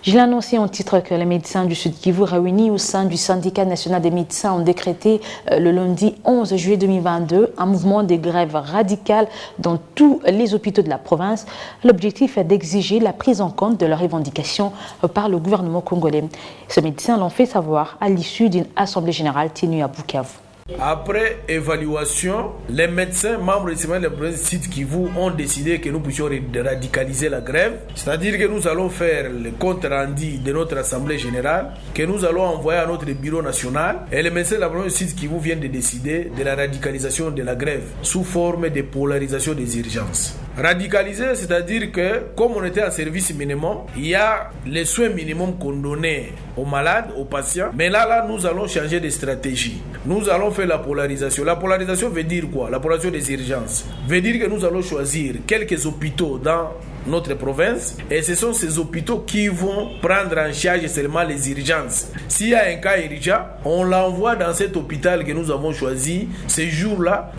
Je l'ai annoncé en titre que les médecins du Sud Kivu réunis au sein du syndicat national des médecins ont décrété le lundi 11 juillet 2022 un mouvement de grève radicale dans tous les hôpitaux de la province. L'objectif est d'exiger la prise en compte de leurs revendications par le gouvernement congolais. Ces médecins l'ont fait savoir à l'issue d'une assemblée générale tenue à Bukavu. Après évaluation, les médecins membres du syndicat de Sud Kivu ont décidé que nous puissions radicaliser la grève. C'est-à-dire que nous allons faire le compte rendu de notre assemblée générale, que nous allons envoyer à notre bureau national. Et les médecins de la province Sud Kivu viennent de décider de la radicalisation de la grève sous forme de polarisation des urgences. Radicaliser, c'est-à-dire que comme on était en service minimum, il y a les soins minimums qu'on donnait aux malades, aux patients. Mais là, nous allons changer de stratégie. Nous allons faire la polarisation. La polarisation veut dire quoi? La polarisation des urgences veut dire que nous allons choisir quelques hôpitaux dans notre province et ce sont ces hôpitaux qui vont prendre en charge seulement les urgences. S'il y a un cas urgent, on l'envoie dans cet hôpital que nous avons choisi ce jour-là.